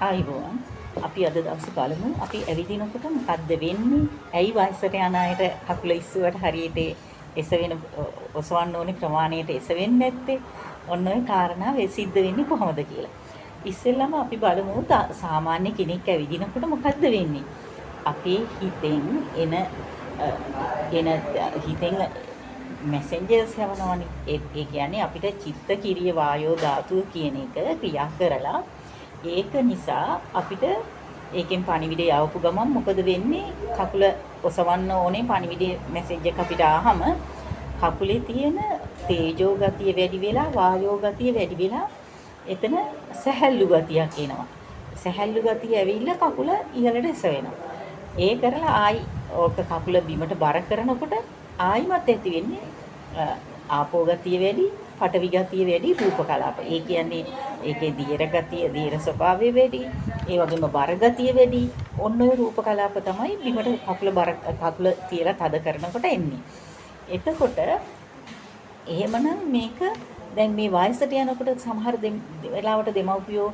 ආයිබෝවන් අපි අද දවසේ බලමු අපි ඇවිදිනකොට මොකද්ද වෙන්නේ? ඇයි වයසට යන අයට කකුල ඉස්සුවට හරියට එසවෙන ඔසවන්න ඕනේ ප්‍රමාණයට එසවෙන්නේ නැත්තේ? ඔන්න ඔය කාරණා සිද්ධ වෙන්නේ කොහොමද කියලා. ඉස්සෙල්ලාම අපි බලමු සාමාන්‍ය කෙනෙක් ඇවිදිනකොට මොකද්ද වෙන්නේ? අපේ හිතෙන් හිතෙන් මැසෙන්ජර්ස් යවනවනේ. ඒ කියන්නේ අපිට චිත්ත කිරිය වායෝ ධාතුව කියන එක ක්‍රියා කරලා ඒක නිසා අපිට ඒකෙන් පණිවිඩය යවපු ගමන් මොකද වෙන්නේ? කකුල ඔසවන්න ඕනේ පණිවිඩය මැසේජ් එක අපිට ආවම කකුලේ තියෙන තේජෝ ගතිය වැඩි වෙලා වායෝ ගතිය වැඩි වෙලා එතන සැහැල්ලු ගතියක් එනවා. සැහැල්ලු ගතිය ඇවිල්ලා කකුල ඉහළට එසවෙනවා. ඒ කරලා ආයි ඕක කකුල බිමට බර කරනකොට ආයිමත් ඇති වෙන්නේ ආපෝ ගතිය වැඩි, පඨවි ගතිය වැඩි, රූප කලාප. ඒ කියන්නේ ඒකේ දීර්ඝ ගතිය, දීර්ඝ ස්වභාවය වැඩි, ඒ වගේම බර ගතිය වැඩි. ඔන්න ඔය රූප කලාප තමයි බිමට කකුල තියලා තද කරනකොට එන්නේ. එතකොට එහෙමනම් මේක දැන් මේ වයසට යනකොට සමහර වෙලාවට දෙමව්පියෝ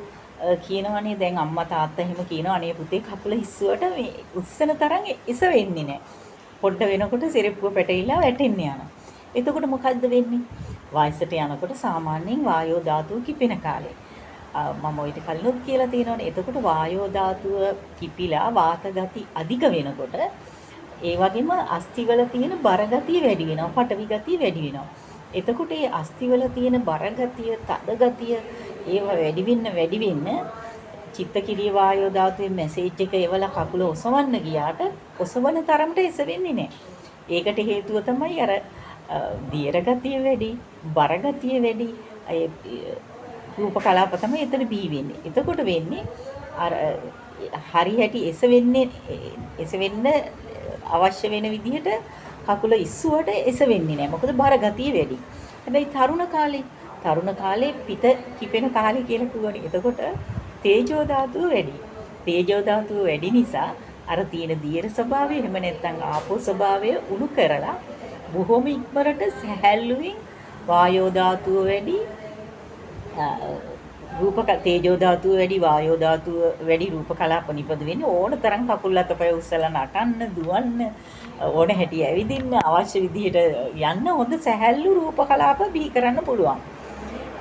කියනවනේ දැන් අම්මා තාත්තා එහෙම කියනවා අනේ පුතේ කකුල හිස්සුවට මේ උස්සන තරම් ඉස වෙන්නේ නැහැ. පොඩ්ඩ වෙනකොට සිරෙප්පුව පැටලිලා වැටෙන්න යනවා. එතකොට මොකද්ද වෙන්නේ? වයසට යනකොට සාමාන්‍යයෙන් වායෝ ධාතුව කිපෙන කාලේ. මම ඔයිට කලිනුත් කියලා තියෙනවානේ. එතකොට වායෝ ධාතුව කිපිලා වාත ගති අධික වෙනකොට ඒ වගේම අස්තිවල තියෙන බර ගතිය වැඩි වෙනවා. පටවි ගතිය වැඩි වෙනවා. එතකොට මේ අස්තිවල තියෙන බර ගතිය, තද ගතිය ඒව වැඩි වෙන්න චිත්ත කිරිය වායෝ ධාතුවේ මැසේජ් එක එවලා කකුල ඔසවන්න ගියාට ඔසවන තරමට එස වෙන්නේ නැහැ. ඒකට හේතුව තමයි අර දීර්ඝ ගතිය වැඩි, බර ගතිය වැඩි, ඒ රූප කලාප තමයි එතන බිහි වෙන්නේ. එතකොට වෙන්නේ අර හරියට එස වෙන්න අවශ්‍ය වෙන විදිහට කකුල ඉස්සුවට එස වෙන්නේ නැහැ. මොකද බර ගතිය වැඩි. හැබැයි තරුණ කාලේ පිට කිපෙන කාලේ කියලා කියවනේ. එතකොට තේජෝ ධාතුව වැඩි. තේජෝ ධාතුව වැඩි නිසා අර තියෙන දීර්ඝ ස්වභාවය එහෙම නැත්නම් ආපෝ ස්වභාවය උණු කරලා බොහොම ඉක්මනට සැහැල්ලුවෙන් වායෝ ධාතුව වැඩි තේජෝ ධාතුව වැඩි වායෝ ධාතුව වැඩි රූප කලාප නිපද වෙන්නේ ඕන තරම් කකුල් අතපය උස්සලා නටන්න දුවන්න ඕන හැටි ඇවිදින්න අවශ්‍ය විදිහට යන්න හොඳ සැහැල්ලු රූප කලාප බිහි කරන්න පුළුවන්.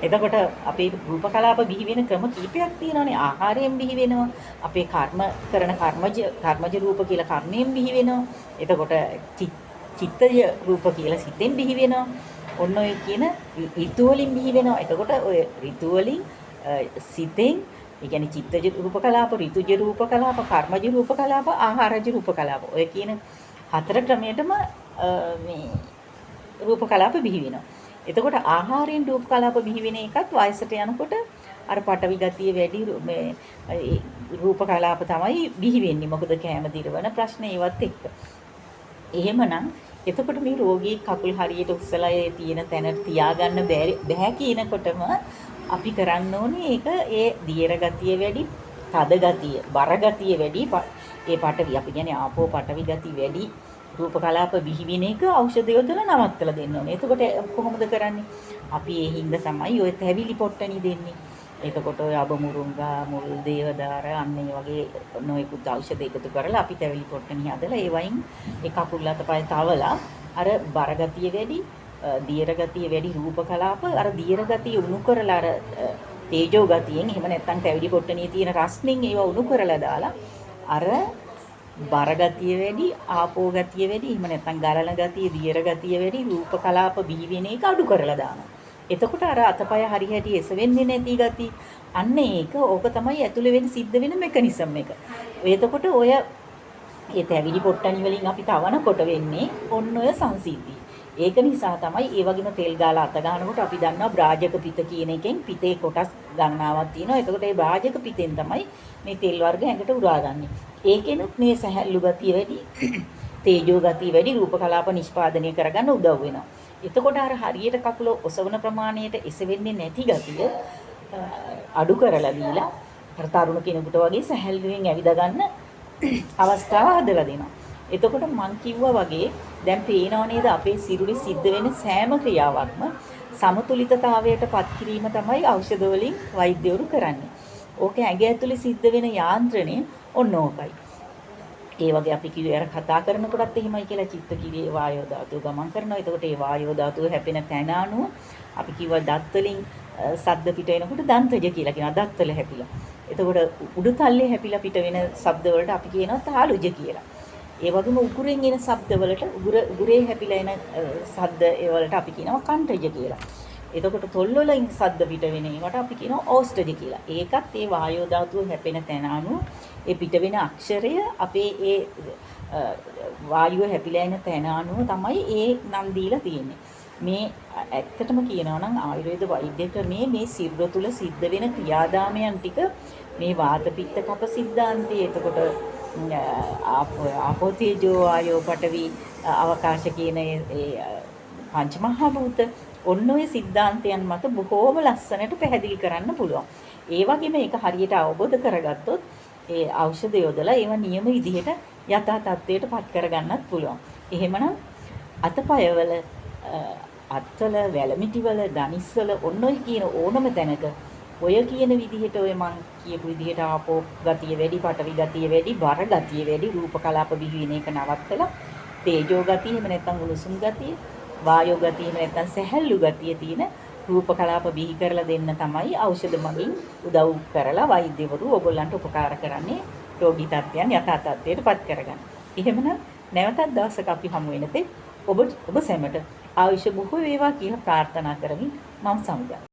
එතකොට අපේ රූප කලාප බිහි වෙන ක්‍රම කීපයක් තියෙනවානේ. ආහාරයෙන් බිහි වෙනවා. අපේ කර්මජ රූප කියලා කර්මයෙන් බිහි වෙනවා. එතකොට චිත්තජ රූප කියලා සිතෙන් බිහි වෙනවා. ඔන්න ඔය කියන ඍතු වලින් බිහි වෙනවා. එතකොට ඔය ඍතු වලින් සිතෙන් ඒ කියන්නේ චිත්තජ රූප කලාප, ඍතුජ රූප කලාප, කර්මජ රූප කලාප, ආහාරජ රූප කලාප. ඔය කියන හතර ක්‍රමයටම මේ රූප කලාප බිහි වෙනවා. එතකොට ආහාරයෙන් රූප කලාප බිහි වෙන එකත් වයසට යනකොට අර පටවි ගතිය වැඩි මේ රූප කලාප තමයි බිහි වෙන්නේ. මොකද කැම දිරවන ප්‍රශ්න ඒවත් එක්ක. එහෙමනම් එතකොට මේ රෝගී කකුල් හරියට උස්සලා තියෙන තැනට තියාගන්න බෑ කියනකොටම අපි කරන්න ඕනේ ඒක ඒ දීර්ඝ ගතිය වැඩි, තද ගතිය, බර ගතිය වැඩි, ඒ පටවි අපි කියන්නේ ආපෝ පටවි ගතිය වැඩි රූප කලාප බිහි වෙන එක ඖෂධ යොදලා නවත්තලා දෙන්න ඕනේ. එතකොට කොහොමද කරන්නේ? අපි ඒ හින්දා තමයි ඔය තැවිලි පොට්ටනි දෙන්නේ. එතකොට ඔය අබමුරුංගා, මුල් දේවදාර අන්න ඒ වගේ නොයෙකුත් ඖෂධ එකතු කරලා අපි තැවිලි පොට්ටනි හදලා ඒ වයින් ඒ කකුල් අතපය තවලා අර බර ගතිය වැඩි, දීර්ඝ ගතිය වැඩි රූප කලාප අර දීර්ඝ ගතිය උණු කරලා අර තේජෝ ගතියෙන් එහෙම නැත්නම් තැවිලි පොට්ටනියේ තියෙන රස්නෙන් ඒවා උණු කරලා දාලා අර බර ගතිය වැඩි, ආපෝ ගතිය වැඩි, එහෙම නැත්නම් ගලන ගතිය, දීර්ඝ ගතිය වැඩි, රූප කලාප බිහි වෙන එක අඩු කරලා දානවා. එතකොට අර අතපය හරියට එස වෙන්නේ නැති ගතිය අන්න ඒක ඕක තමයි ඇතුළේ වෙන සිද්ධ වෙන මෙකනිසම් එක. එතකොට ඔය ඒ තැවිලි පොට්ටනි වලින් අපි තවනකොට වෙන්නේ ඔන්න ඔය සංසිද්ධිය. ඒක නිසා තමයි ඒ වගේම තෙල් ගාලා අත ගන්නකොට අපි දන්නවා බ්‍රාජක පිත කියන එකෙන් පිතේ කොටස් ගණනාවක් තියෙනවා. එතකොට ඒ බ්‍රාජක පිතෙන් තමයි මේ තෙල් වර්ග ඇඟට උරාගන්නේ. ඒකෙනුත් මේ සැහැල්ලු ගතිය වැඩි, තේජෝ ගතිය වැඩි රූප කලාප නිෂ්පාදනය කරගන්න උදව් වෙනවා. එතකොට අර හරියට කකුල ඔසවන ප්‍රමාණයට එසවෙන්නේ නැති ගතිය අඩු කරලා දීලා අර තරුණ කෙනෙකුට වගේ සැහැල්ලුවෙන් ඇවිද ගන්න අවස්ථාව හදලා දෙනවා. එතකොට මං කිව්වා වගේ දැන් පේනව නේද අපේ සිරුරේ සිද්ධ වෙන සෑම ක්‍රියාවක්ම සමතුලිතතාවයට පත් කිරීම තමයි ඖෂධ වලින් වෛද්‍යවරු කරන්නේ. ඕක ඇඟ ඇතුලේ සිද්ධ වෙන යාන්ත්‍රණය ඔන්න ඕකයි. ඒ වගේ අපි කිව්වේ අර කතා කරනකොටත් එහෙමයි කියලා චිත්ත කිරියේ වායෝ ධාතුව ගමන් කරනවා. එතකොට ඒ වායෝ ධාතුව හැපෙන තැන අනුව අපි කිව්වා දත් වලින් ශබ්ද පිට එනකොට දන්තජ කියලා කියනවා. දත් වල හැපිලා. එතකොට උඩු තල්ලේ හැපිලා පිට වෙන ශබ්ද වලට අපි කියනවා තාලුජ කියලා. ඒ වගේම උගුරෙන් එන ශබ්ද වලට උගුරේ හැපිලා එන ශබ්ද ඒ වලට අපි කියනවා කණ්ඨජ කියලා. එතකොට තොල් වලින් ශබ්ද පිට වෙන ඒවට අපි කියනවා ඕෂ්ඨජ කියලා. ඒකත් ඒ වායෝ ධාතුව හැපෙන තැන අනුව ඒ පිට වෙන අක්ෂරය අපේ ඒ වායුව හැපිලා එන තැන අනුව තමයි ඒ නම් දීලා තියෙන්නේ. මේ ඇත්තටම කියනවා නම් ආයුර්වේද වෛද්‍ය ක්‍රමයේ මේ සිරුර තුල සිද්ධ වෙන ක්‍රියාදාමයන් ටික මේ වාත පිත්ත කප සිද්ධාන්තයේ එතකොට ආපෝ තේජෝ ආයෝ පඨවි අවකාශ කියන ඒ පංචමහා භූත ඔන්න ඔය සිද්ධාන්තයන් මත බොහෝම ලස්සනට පැහැදිලි කරන්න පුළුවන්. ඒ වගේම ඒක හරියට අවබෝධ කරගත්තොත් ඒ ඖෂධ යොදලා ඒවා නියම විදිහට යථා තත්ත්වයට පත් කරගන්නත් පුළුවන්. එහෙමනම් අතපයවල අත්වල වැලමිටිවල දනිස්වල ඔන්න ඔය කියන ඕනම තැනක ඔය කියන විදිහට ඔය මං කියපු විදිහට ආපෝ ගතිය වැඩි, පඨවි ගතිය වැඩි, බර ගතිය වැඩි, රූප කලාප බිහි වෙන එක නවත්තලා තේජෝ ගතිය එහෙම නැත්නම් උණුසුම් ගතිය, වායෝ ගතිය එහෙම නැත්නම් සැහැල්ලු ගතිය තියෙන රූප කලාප බිහි කරලා දෙන්න තමයි ඖෂධ මගින් උදව් කරලා වෛද්‍යවරු ඕගොල්ලන්ට උපකාර කරන්නේ රෝගී තත්ත්වයන් යථා තත්ත්වයට පත් කරගන්න. එහෙමනම් නැවතත් දවසක අපි හමු වෙන තෙක් ඔබ සැමට ආයුෂ බොහෝ වේවා කියලා ප්‍රාර්ථනා කරමින් මම සමුගන්නවා.